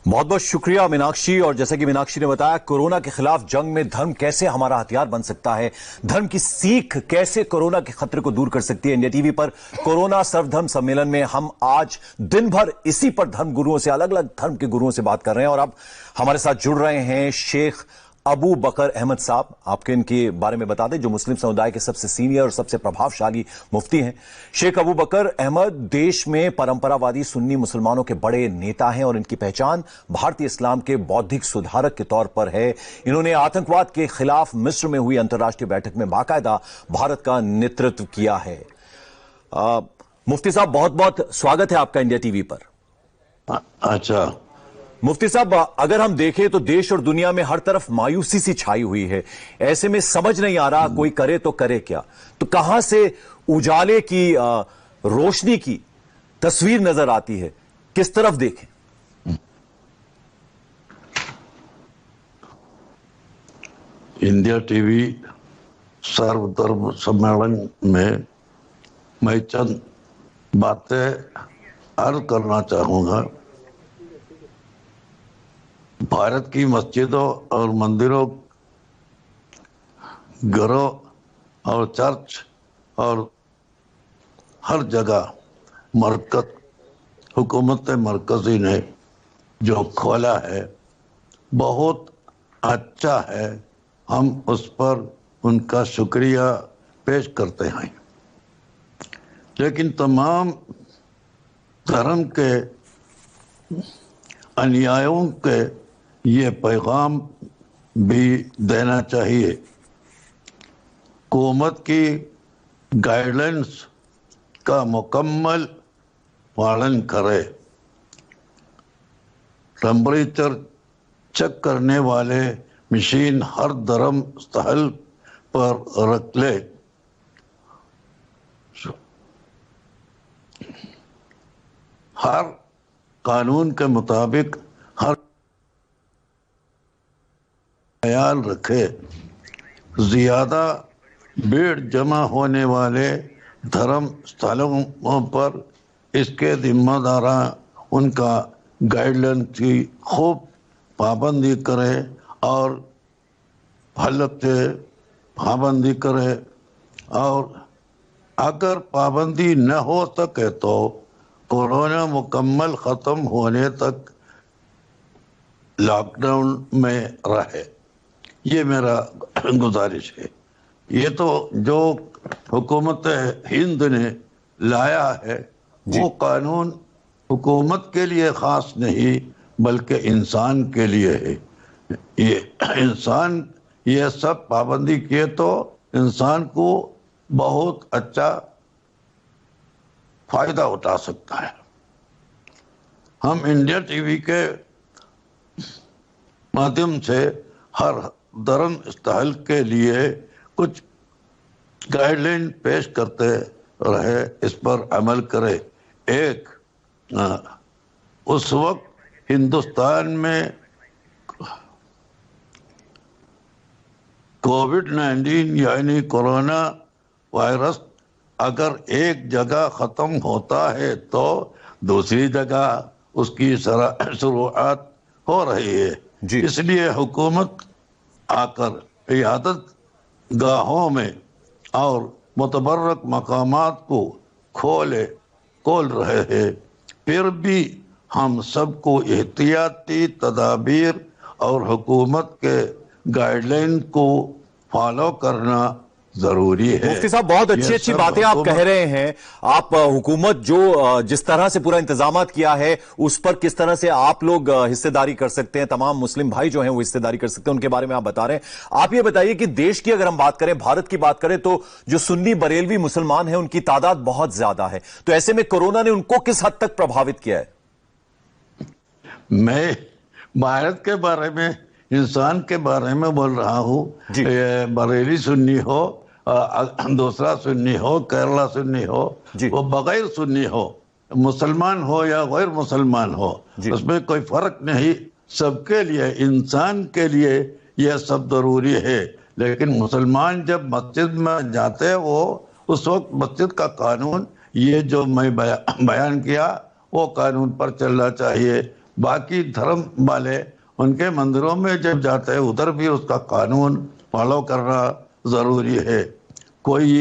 बहुत बहुत शुक्रिया मीनाक्षी। और जैसा कि मीनाक्षी ने बताया, कोरोना के खिलाफ जंग में धर्म कैसे हमारा हथियार बन सकता है, धर्म की सीख कैसे कोरोना के खतरे को दूर कर सकती है। इंडिया टीवी पर कोरोना सर्वधर्म सम्मेलन में हम आज दिन भर इसी पर धर्म गुरुओं से, अलग अलग धर्म के गुरुओं से बात कर रहे हैं। और अब हमारे साथ जुड़ रहे हैं शेख अबू बकर अहमद साहब। आपके इनके बारे में बता दें, जो मुस्लिम समुदाय के सबसे सीनियर और सबसे प्रभावशाली मुफ्ती हैं। शेख अबू बकर अहमद देश में परंपरावादी सुन्नी मुसलमानों के बड़े नेता हैं और इनकी पहचान भारतीय इस्लाम के बौद्धिक सुधारक के तौर पर है। इन्होंने आतंकवाद के खिलाफ मिस्र में हुई अंतर्राष्ट्रीय बैठक में बाकायदा भारत का नेतृत्व किया है। मुफ्ती साहब, बहुत बहुत स्वागत है आपका इंडिया टीवी पर। अच्छा मुफ्ती साहब, अगर हम देखें तो देश और दुनिया में हर तरफ मायूसी सी छाई हुई है। ऐसे में समझ नहीं आ रहा कोई करे तो करे क्या। तो कहां से उजाले की, रोशनी की तस्वीर नजर आती है, किस तरफ देखें? इंडिया टीवी सर्वधर्म सम्मेलन में मैं चंद बातें अर्ज करना चाहूंगा। भारत की मस्जिदों और मंदिरों, घरों और चर्च और हर जगह मरकज, हुकूमत मरकजी ने जो खोला है बहुत अच्छा है। हम उस पर उनका शुक्रिया पेश करते हैं। लेकिन तमाम धर्म के अनुयायियों के ये पैगाम भी देना चाहिए, हुकूमत की गाइडलाइंस का मुकम्मल पालन करे। टेम्परेचर चेक करने वाले मशीन हर धर्म स्थल पर रख ले। हर कानून के मुताबिक हर ख्याल रखे। ज्यादा भीड़ जमा होने वाले धर्म स्थलों पर इसके जिम्मेदार उनका गाइडलाइन की खूब पाबंदी करे और हलक से पाबंदी करे। और अगर पाबंदी न हो सके तो कोरोना मुकम्मल ख़त्म होने तक लॉकडाउन में रहे। ये मेरा गुजारिश है। ये तो जो हुकूमत हिंद ने लाया है वो कानून हुकूमत के लिए ख़ास नहीं बल्कि इंसान के लिए है। ये इंसान ये सब पाबंदी किए तो इंसान को बहुत अच्छा फायदा उठा सकता है। हम इंडिया टीवी के माध्यम से हर धर्म स्थल के लिए कुछ गाइडलाइन पेश करते रहे, इस पर अमल करे। एक, उस वक्त हिंदुस्तान में कोविड-19 यानी कोरोना वायरस अगर एक जगह ख़त्म होता है तो दूसरी जगह उसकी शुरुआत हो रही है। इसलिए हुकूमत आकर इयादत गाहों में और मुतबर्रक मकामात को खोल रहे हैं। फिर भी हम सबको एहतियाती तदाबीर और हुकूमत के गाइडलाइन को फॉलो करना जरूरी है। मुफ्ती साहब, बहुत अच्छी बातें आप कह रहे हैं। आप हुकूमत जो जिस तरह से पूरा इंतजामात किया है उस पर किस तरह से आप लोग हिस्सेदारी कर सकते हैं, तमाम मुस्लिम भाई जो हैं वो हिस्सेदारी कर सकते हैं, उनके बारे में आप बता रहे हैं। आप ये बताइए कि देश की अगर हम बात करें, भारत की बात करें, तो जो सुन्नी बरेलवी मुसलमान हैं उनकी तादाद बहुत ज्यादा है। तो ऐसे में कोरोना ने उनको किस हद तक प्रभावित किया है? मैं भारत के बारे में, इंसान के बारे में बोल रहा हूँ। बरेली सुन्नी हो, दूसरा सुन्नी हो, केरला सुन्नी हो, वो बगैर सुन्नी हो, मुसलमान हो या गैर मुसलमान हो, उसमें कोई फर्क नहीं। सबके लिए, इंसान के लिए यह सब जरूरी है। लेकिन मुसलमान जब मस्जिद में जाते हैं वो उस वक्त मस्जिद का कानून, ये जो मैं बयान किया, वो कानून पर चलना चाहिए। باقی دھرم والے ان کے مندروں میں جب جاتے ہیں ادھر بھی اس کا قانون فالو کرنا ضروری ہے. کوئی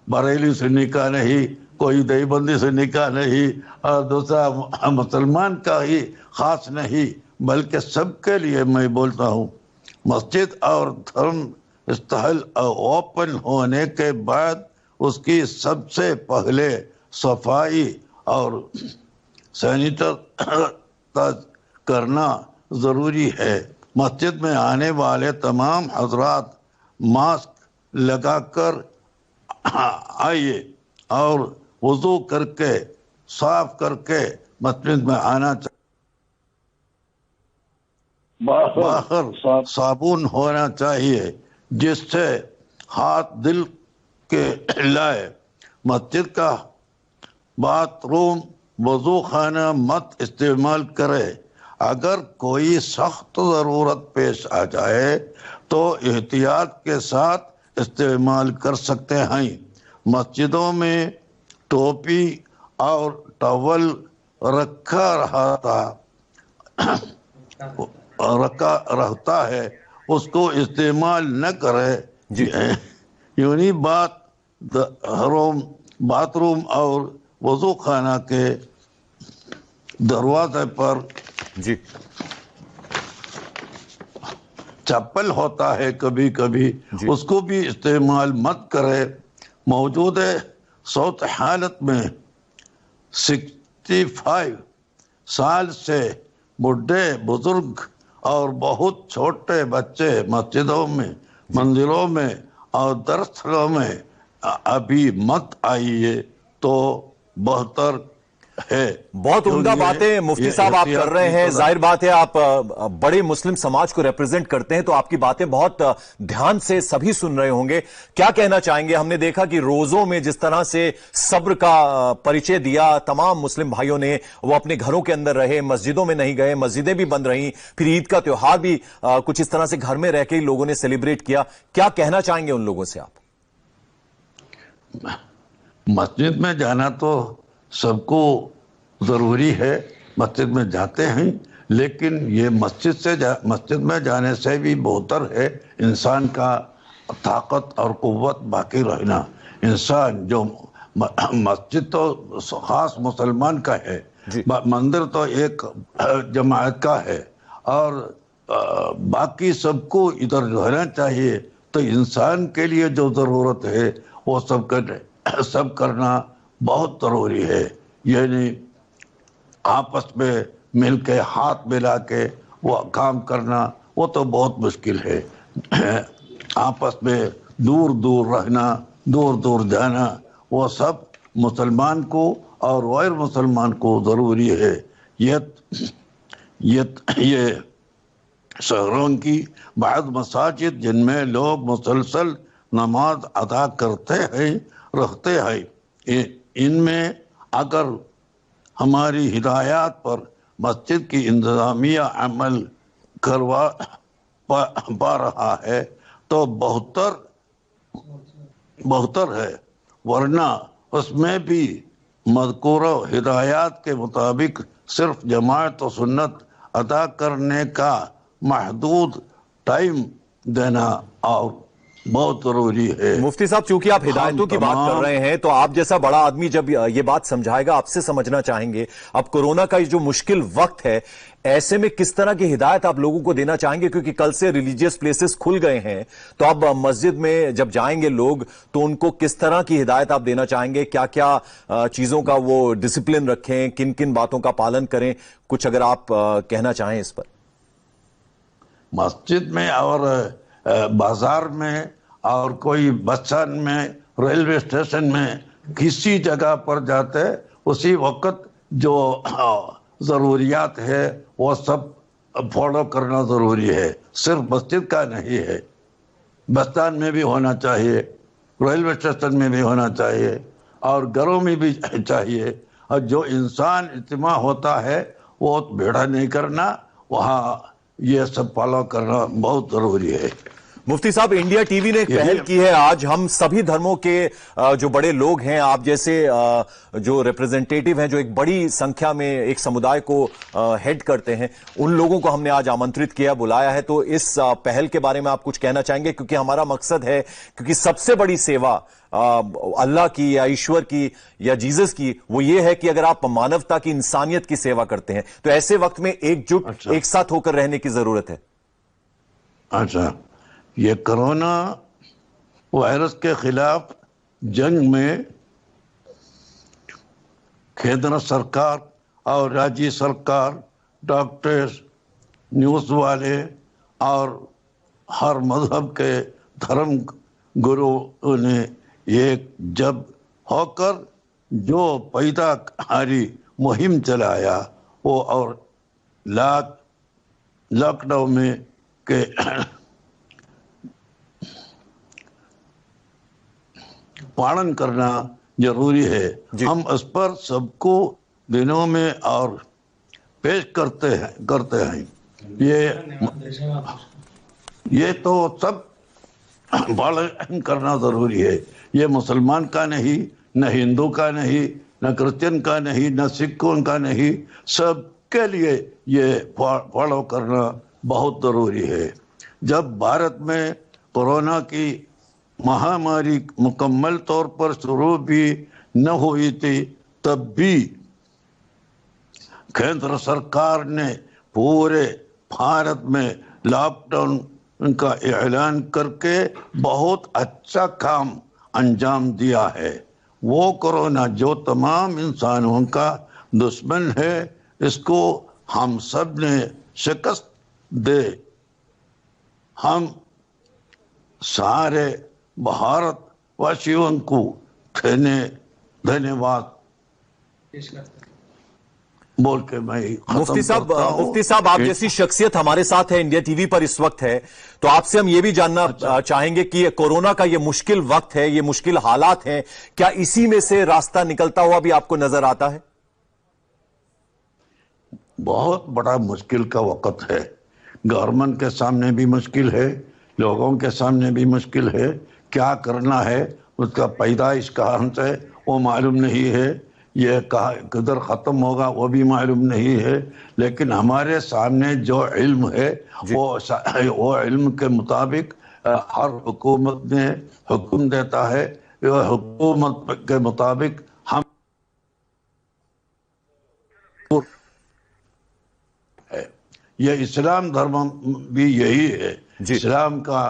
بریلی سنی کا نہیں, کوئی دیوبندی سنی کا نہیں, اور دوسرا مسلمان کا ہی خاص نہیں, بلکہ سب کے لیے میں بولتا ہوں. مسجد اور دھرم استحل اوپن ہونے کے بعد اس کی سب سے پہلے صفائی اور سینیٹائز کرنا ضروری ہے. مسجد میں آنے والے تمام حضرات ماسک لگا کر آئیے اور وضو کر کے صاف کر کے مسجد میں آنا چاہیے. باہر صابن ہونا چاہیے جس سے ہاتھ دل کے لائے. مسجد کا باتھ روم وضو خانہ مت استعمال کرے. اگر کوئی سخت ضرورت پیش آ جائے تو احتیاط کے ساتھ استعمال کر سکتے ہیں. مسجدوں میں ٹوپی اور ٹاول رہتا ہے, اس کو استعمال نہ کرے. یونی باتھ روم اور وضو خانہ کے دروازے پر چپل ہوتا ہے کبھی کبھی, اس کو بھی استعمال مت کرے. موجودہ صورت حالت میں 65 سال سے بوڑھے بزرگ اور بہت چھوٹے بچے مسجدوں میں, مندروں میں اور درسگاہوں میں ابھی مت آئیے تو بہتر ہے. بہت عمدہ باتیں مفتی صاحب آپ کر رہے ہیں. ظاہر بات ہے آپ بڑے مسلم سماج کو ریپرزینٹ کرتے ہیں تو آپ کی باتیں بہت دھیان سے سبھی سن رہے ہوں گے. کیا کہنا چاہیں گے؟ ہم نے دیکھا کہ روزوں میں جس طرح سے صبر کا پریچے دیا تمام مسلم بھائیوں نے, وہ اپنے گھروں کے اندر رہے, مسجدوں میں نہیں گئے, مسجدیں بھی بند رہیں, پھر عید کا تہوار بھی کچھ اس طرح سے گھر میں رہ کے لوگوں نے سیلیبریٹ کیا. کیا کہنا چاہیں گے ان لوگوں سے آپ؟ مسجد میں جانا تو سب کو ضروری ہے, مسجد میں جاتے ہیں, لیکن یہ مسجد میں جانے سے بھی بہتر ہے انسان کا طاقت اور قوت باقی رہنا. انسان جو مسجد تو خاص مسلمان کا ہے, مندر تو ایک جماعت کا ہے, اور باقی سب کو ادھر رہنا چاہیے. تو انسان کے لیے جو ضرورت ہے وہ سب کرنا بہت ضروری ہے. یعنی آپس میں مل کے ہاتھ ملا کے وہ کام کرنا وہ تو بہت مشکل ہے. آپس میں دور دور رہنا, دور دور جانا, وہ سب مسلمان کو اور غیر مسلمان کو ضروری ہے. یہ شہروں کی بعض مساجد جن میں لوگ مسلسل نماز ادا کرتے ہیں رہتے ہیں, ان میں اگر ہماری ہدایات پر مسجد کی انتظامیہ عمل کروا پا رہا ہے تو بہتر ہے, ورنہ اس میں بھی مذکورہ ہدایات کے مطابق صرف جماعت و سنت ادا کرنے کا محدود ٹائم دینا اور بہت ضروری ہے. مفتی صاحب چونکہ آپ ہدایتوں کی بات کر رہے ہیں تو آپ جیسا بڑا آدمی جب یہ بات سمجھائے گا آپ سے سمجھنا چاہیں گے, اب کورونا کا جو مشکل وقت ہے ایسے میں کس طرح کی ہدایت آپ لوگوں کو دینا چاہیں گے؟ کیونکہ کل سے ریلیجیس پلیسز کھل گئے ہیں, تو اب مسجد میں جب جائیں گے لوگ تو ان کو کس طرح کی ہدایت آپ دینا چاہیں گے؟ کیا کیا چیزوں کا وہ ڈسپلن رکھیں, کن کن باتوں کا پالن کریں؟ کچھ اگر آپ کہنا چاہیں اس پر. مسجد میں اور بازار میں اور کوئی بس اسٹینڈ میں, ریلوے اسٹیشن میں, کسی جگہ پر جاتے اسی وقت جو ضروریات ہے وہ سب فالو کرنا ضروری ہے. صرف مسجد کا نہیں ہے, بس اسٹینڈ میں بھی ہونا چاہیے, ریلوے اسٹیشن میں بھی ہونا چاہیے, اور گھروں میں بھی چاہیے. اور جو انسان اجتماع ہوتا ہے وہ بھیڑا نہیں کرنا, وہاں یہ سب فالو کرنا بہت ضروری ہے. मुफ्ती साहब, इंडिया टीवी ने एक पहल की है। आज हम सभी धर्मों के जो बड़े लोग हैं, आप जैसे जो रिप्रेजेंटेटिव हैं, जो एक बड़ी संख्या में एक समुदाय को हेड करते हैं, उन लोगों को हमने आज आमंत्रित किया, बुलाया है। तो इस पहल के बारे में आप कुछ कहना चाहेंगे? क्योंकि हमारा मकसद है, क्योंकि सबसे बड़ी सेवा अल्लाह की या ईश्वर की या जीसस की वो ये है कि अगर आप मानवता की, इंसानियत की सेवा करते हैं तो ऐसे वक्त में एकजुट एक साथ होकर रहने की जरूरत है। अच्छा, ये कोरोना वायरस के खिलाफ जंग में केंद्र सरकार और राज्य सरकार, डॉक्टर्स, न्यूज़ वाले और हर मजहब के धर्म गुरु ने एक जब होकर जो पैदाकारी मुहिम चलाया वो, और लॉकडाउन में के पालन करना जरूरी है। हम इस पर सबको दिनों में और पेश करते हैं। ये तो सब पालन करना जरूरी है। ये मुसलमान का नहीं, न हिंदू का नहीं, न क्रिश्चियन का नहीं, न सिखों का नहीं, सबके लिए ये फॉलो करना बहुत जरूरी है। जब भारत में कोरोना की महामारी मुकम्मल तौर पर शुरू भी न हुई थी, तब भी केंद्र सरकार ने पूरे भारत में लॉकडाउन का ऐलान करके बहुत अच्छा काम अंजाम दिया है। वो कोरोना जो तमाम इंसानों का दुश्मन है, इसको हम सब ने शिकस्त दे। हम सारे भारतवासियों को धन्यवाद बोल के मैं मुफ्ती साहब, आप जैसी शख्सियत हमारे साथ है, इंडिया टीवी पर इस वक्त है, तो आपसे हम ये भी जानना चाहेंगे कि कोरोना का ये मुश्किल वक्त है, ये मुश्किल हालात हैं, क्या इसी में से रास्ता निकलता हुआ भी आपको नजर आता है? बहुत बड़ा मुश्किल का वक्त है। गवर्नमेंट के सामने भी मुश्किल है, लोगों के सामने भी मुश्किल है। क्या करना है, उसका पैदाइश कहाँ से वो मालूम नहीं है, ये कहाँ किधर ख़त्म होगा वो भी मालूम नहीं है। लेकिन हमारे सामने जो इल्म है वो इल्म के मुताबिक हर हुकूमत ने हुक्म देता है, हुकूमत के मुताबिक हम है। ये इस्लाम धर्म भी यही है। इस्लाम का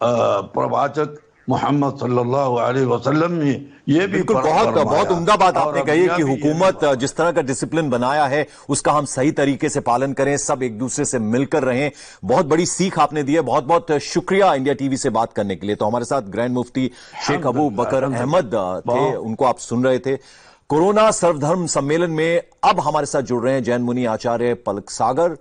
प्रवाचक मोहम्मद सल्लल्लाहु अलैहि वसल्लम ने ये भी बहुत उम्दा बात आपने कही कि हुकूमत जिस तरह का डिसिप्लिन बनाया है उसका हम सही तरीके से पालन करें, सब एक दूसरे से मिलकर रहें। बहुत बड़ी सीख आपने दी है। बहुत बहुत शुक्रिया इंडिया टीवी से बात करने के लिए। तो हमारे साथ ग्रैंड मुफ्ती शेख अबू बकर अहमद थे, उनको आप सुन रहे थे। कोरोना सर्वधर्म सम्मेलन में अब हमारे साथ जुड़ रहे हैं जैन मुनि आचार्य पलक सागर।